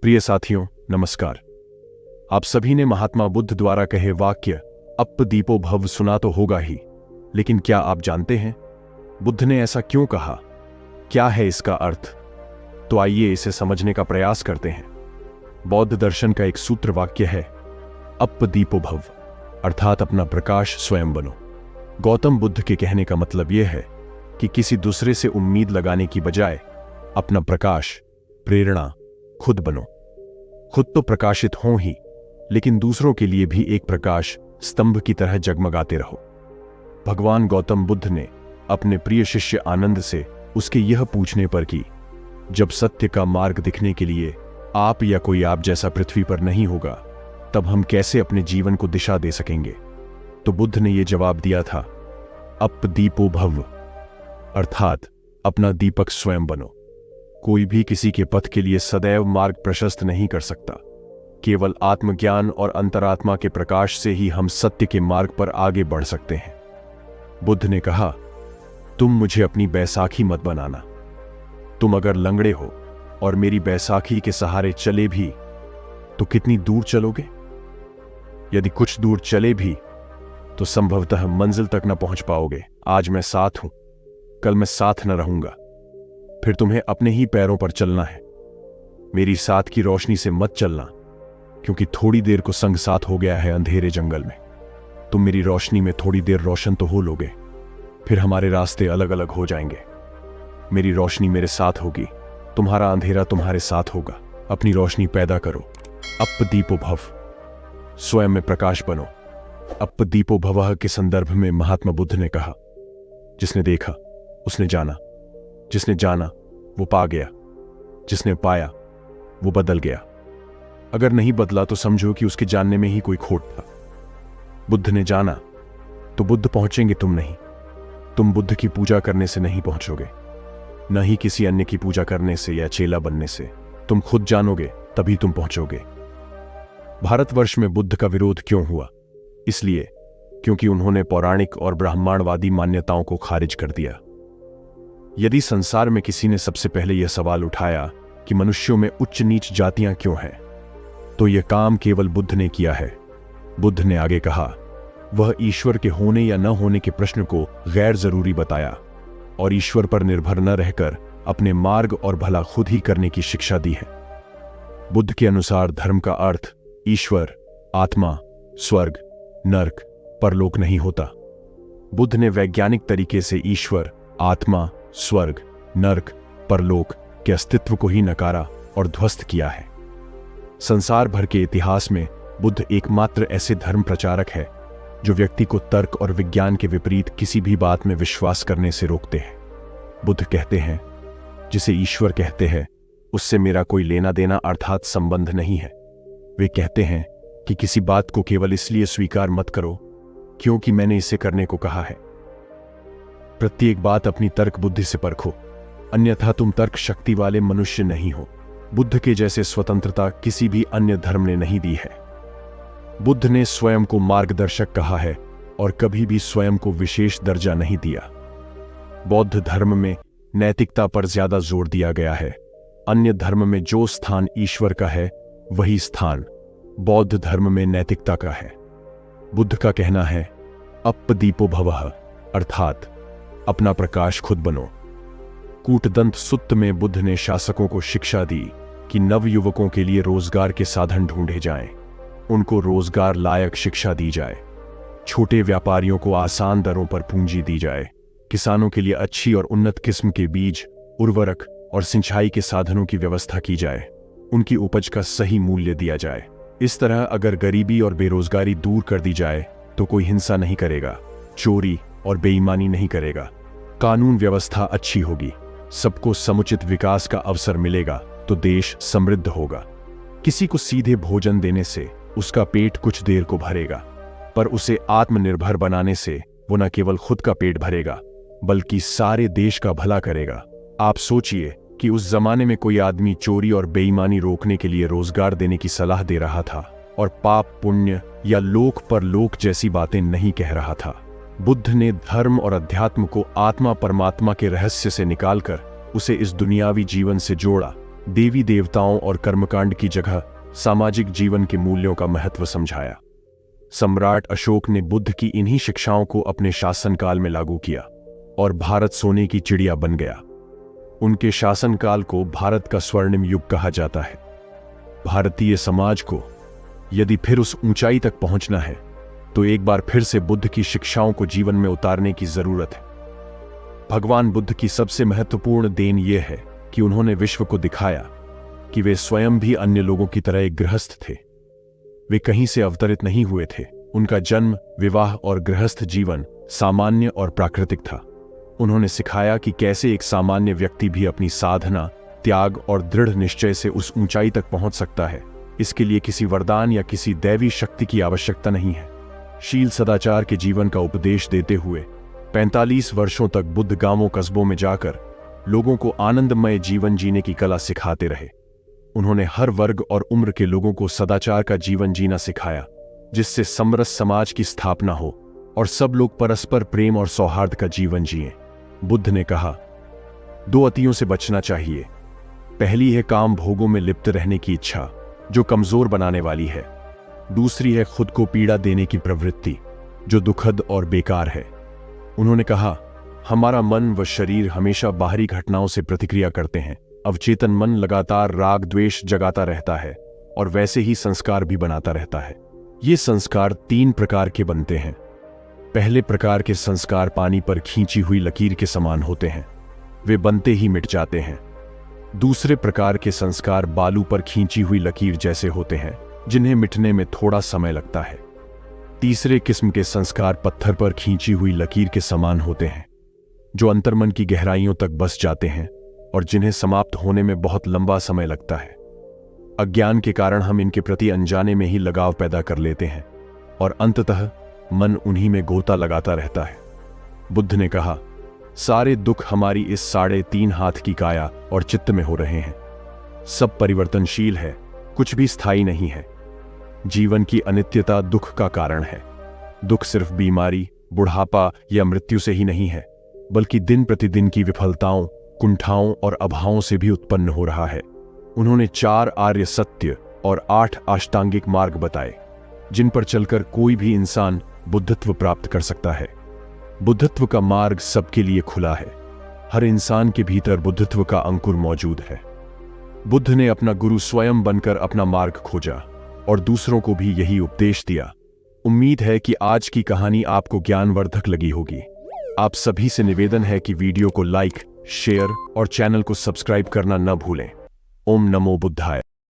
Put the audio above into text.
प्रिय साथियों, नमस्कार। आप सभी ने महात्मा बुद्ध द्वारा कहे वाक्य अप्प दीपो भव सुना तो होगा ही, लेकिन क्या आप जानते हैं बुद्ध ने ऐसा क्यों कहा? क्या है इसका अर्थ? तो आइए इसे समझने का प्रयास करते हैं। बौद्ध दर्शन का एक सूत्र वाक्य है अप्प दीपो भव, अर्थात अपना प्रकाश स्वयं बनो। गौतम बुद्ध के कहने का मतलब यह है कि किसी दूसरे से उम्मीद लगाने की बजाय अपना प्रकाश, प्रेरणा खुद बनो। खुद तो प्रकाशित हों ही, लेकिन दूसरों के लिए भी एक प्रकाश स्तंभ की तरह जगमगाते रहो। भगवान गौतम बुद्ध ने अपने प्रिय शिष्य आनंद से उसके यह पूछने पर कि जब सत्य का मार्ग दिखने के लिए आप या कोई आप जैसा पृथ्वी पर नहीं होगा, तब हम कैसे अपने जीवन को दिशा दे सकेंगे? तो बुद्ध ने यह जवाब दिया था अप्प दीपो भव, अर्थात अपना दीपक स्वयं बनो। कोई भी किसी के पथ के लिए सदैव मार्ग प्रशस्त नहीं कर सकता। केवल आत्मज्ञान और अंतरात्मा के प्रकाश से ही हम सत्य के मार्ग पर आगे बढ़ सकते हैं। बुद्ध ने कहा, तुम मुझे अपनी बैसाखी मत बनाना। तुम अगर लंगड़े हो और मेरी बैसाखी के सहारे चले भी तो कितनी दूर चलोगे? यदि कुछ दूर चले भी तो संभवतः मंजिल तक न पहुंच पाओगे। आज मैं साथ हूं, कल मैं साथ न रहूंगा। फिर तुम्हें अपने ही पैरों पर चलना है। मेरी साथ की रोशनी से मत चलना, क्योंकि थोड़ी देर को संग साथ हो गया है अंधेरे जंगल में। तुम मेरी रोशनी में थोड़ी देर रोशन तो हो लोगे, फिर हमारे रास्ते अलग अलग हो जाएंगे। मेरी रोशनी मेरे साथ होगी, तुम्हारा अंधेरा तुम्हारे साथ होगा। अपनी रोशनी पैदा करो। अप्प दीपो भव, स्वयं में प्रकाश बनो। अप्प दीपो भवः के संदर्भ में महात्मा बुद्ध ने कहा, जिसने देखा उसने जाना, जिसने जाना वो पा गया, जिसने पाया वो बदल गया। अगर नहीं बदला तो समझो कि उसके जानने में ही कोई खोट था। बुद्ध ने जाना तो बुद्ध पहुंचेंगे, तुम नहीं। तुम बुद्ध की पूजा करने से नहीं पहुंचोगे, न ही किसी अन्य की पूजा करने से या चेला बनने से। तुम खुद जानोगे तभी तुम पहुंचोगे। भारतवर्ष में बुद्ध का विरोध क्यों हुआ? इसलिए क्योंकि उन्होंने पौराणिक और ब्राह्मणवादी मान्यताओं को खारिज कर दिया। यदि संसार में किसी ने सबसे पहले यह सवाल उठाया कि मनुष्यों में उच्च नीच जातियां क्यों हैं, तो यह काम केवल बुद्ध ने किया है। बुद्ध ने आगे कहा, वह ईश्वर के होने या न होने के प्रश्न को गैर जरूरी बताया और ईश्वर पर निर्भर न रहकर अपने मार्ग और भला खुद ही करने की शिक्षा दी है। बुद्ध के अनुसार धर्म का अर्थ ईश्वर, आत्मा, स्वर्ग, नरक, परलोक नहीं होता। बुद्ध ने वैज्ञानिक तरीके से ईश्वर, आत्मा, स्वर्ग, नरक, परलोक के अस्तित्व को ही नकारा और ध्वस्त किया है। संसार भर के इतिहास में बुद्ध एकमात्र ऐसे धर्म प्रचारक है जो व्यक्ति को तर्क और विज्ञान के विपरीत किसी भी बात में विश्वास करने से रोकते हैं। बुद्ध कहते हैं, जिसे ईश्वर कहते हैं उससे मेरा कोई लेना देना अर्थात संबंध नहीं है। वे कहते हैं कि किसी बात को केवल इसलिए स्वीकार मत करो क्योंकि मैंने इसे करने को कहा है। प्रत्येक बात अपनी तर्क बुद्धि से परखो, अन्यथा तुम तर्क शक्ति वाले मनुष्य नहीं हो। बुद्ध के जैसे स्वतंत्रता किसी भी अन्य धर्म ने नहीं दी है। बुद्ध ने स्वयं को मार्गदर्शक कहा है और कभी भी स्वयं को विशेष दर्जा नहीं दिया। बौद्ध धर्म में नैतिकता पर ज्यादा जोर दिया गया है। अन्य धर्म में जो स्थान ईश्वर का है वही स्थान बौद्ध धर्म में नैतिकता का है। बुद्ध का कहना है अप्प दीपो भवः, अर्थात अपना प्रकाश खुद बनो। कूटदंत सुत्त में बुद्ध ने शासकों को शिक्षा दी कि नवयुवकों के लिए रोजगार के साधन ढूंढे जाएं, उनको रोजगार लायक शिक्षा दी जाए, छोटे व्यापारियों को आसान दरों पर पूंजी दी जाए, किसानों के लिए अच्छी और उन्नत किस्म के बीज, उर्वरक और सिंचाई के साधनों की व्यवस्था की जाए, उनकी उपज का सही मूल्य दिया जाए। इस तरह अगर गरीबी और बेरोजगारी दूर कर दी जाए तो कोई हिंसा नहीं करेगा, चोरी और बेईमानी नहीं करेगा, कानून व्यवस्था अच्छी होगी, सबको समुचित विकास का अवसर मिलेगा तो देश समृद्ध होगा। किसी को सीधे भोजन देने से उसका पेट कुछ देर को भरेगा, पर उसे आत्मनिर्भर बनाने से वो न केवल खुद का पेट भरेगा बल्कि सारे देश का भला करेगा। आप सोचिए कि उस जमाने में कोई आदमी चोरी और बेईमानी रोकने के लिए रोजगार देने की सलाह दे रहा था और पाप पुण्य या लोक परलोक जैसी बातें नहीं कह रहा था। बुद्ध ने धर्म और अध्यात्म को आत्मा परमात्मा के रहस्य से निकालकर उसे इस दुनियावी जीवन से जोड़ा देवी देवताओं और कर्मकांड की जगह सामाजिक जीवन के मूल्यों का महत्व समझाया। सम्राट अशोक ने बुद्ध की इन्हीं शिक्षाओं को अपने शासनकाल में लागू किया और भारत सोने की चिड़िया बन गया। उनके शासनकाल को भारत का स्वर्णिम युग कहा जाता है। भारतीय समाज को यदि फिर उस ऊंचाई तक पहुंचना है तो एक बार फिर से बुद्ध की शिक्षाओं को जीवन में उतारने की जरूरत है। भगवान बुद्ध की सबसे महत्वपूर्ण देन यह है कि उन्होंने विश्व को दिखाया कि वे स्वयं भी अन्य लोगों की तरह एक गृहस्थ थे। वे कहीं से अवतरित नहीं हुए थे। उनका जन्म, विवाह और गृहस्थ जीवन सामान्य और प्राकृतिक था। उन्होंने सिखाया कि कैसे एक सामान्य व्यक्ति भी अपनी साधना, त्याग और दृढ़ निश्चय से उस ऊंचाई तक पहुंच सकता है। इसके लिए किसी वरदान या किसी दैवी शक्ति की आवश्यकता नहीं है। शील सदाचार के जीवन का उपदेश देते हुए 45 वर्षों तक बुद्ध गांवों कस्बों में जाकर लोगों को आनंदमय जीवन जीने की कला सिखाते रहे। उन्होंने हर वर्ग और उम्र के लोगों को सदाचार का जीवन जीना सिखाया, जिससे समरस समाज की स्थापना हो और सब लोग परस्पर प्रेम और सौहार्द का जीवन जिएं। बुद्ध ने कहा, 2 अतियों से बचना चाहिए। पहली है काम भोगों में लिप्त रहने की इच्छा, जो कमजोर बनाने वाली है। दूसरी है खुद को पीड़ा देने की प्रवृत्ति, जो दुखद और बेकार है। उन्होंने कहा, हमारा मन व शरीर हमेशा बाहरी घटनाओं से प्रतिक्रिया करते हैं। अवचेतन मन लगातार राग द्वेष जगाता रहता है और वैसे ही संस्कार भी बनाता रहता है। ये संस्कार 3 प्रकार के बनते हैं। पहले प्रकार के संस्कार पानी पर खींची हुई लकीर के समान होते हैं, वे बनते ही मिट जाते हैं। दूसरे प्रकार के संस्कार बालू पर खींची हुई लकीर जैसे होते हैं, जिन्हें मिटने में थोड़ा समय लगता है। तीसरे किस्म के संस्कार पत्थर पर खींची हुई लकीर के समान होते हैं, जो अंतर्मन की गहराइयों तक बस जाते हैं और जिन्हें समाप्त होने में बहुत लंबा समय लगता है। अज्ञान के कारण हम इनके प्रति अनजाने में ही लगाव पैदा कर लेते हैं और अंततः मन उन्हीं में गोता लगाता रहता है। बुद्ध ने कहा, सारे दुख हमारी इस 3.5 हाथ की काया और चित्त में हो रहे हैं। सब परिवर्तनशील है, कुछ भी स्थायी नहीं है। जीवन की अनित्यता दुख का कारण है। दुख सिर्फ बीमारी, बुढ़ापा या मृत्यु से ही नहीं है, बल्कि दिन प्रतिदिन की विफलताओं, कुंठाओं और अभावों से भी उत्पन्न हो रहा है। उन्होंने 4 आर्य सत्य और 8 अष्टांगिक मार्ग बताए, जिन पर चलकर कोई भी इंसान बुद्धत्व प्राप्त कर सकता है। बुद्धत्व का मार्ग सबके लिए खुला है। हर इंसान के भीतर बुद्धत्व का अंकुर मौजूद है। बुद्ध ने अपना गुरु स्वयं बनकर अपना मार्ग खोजा और दूसरों को भी यही उपदेश दिया। उम्मीद है कि आज की कहानी आपको ज्ञानवर्धक लगी होगी। आप सभी से निवेदन है कि वीडियो को लाइक, शेयर और चैनल को सब्सक्राइब करना न भूलें। ओम नमो बुद्धाय।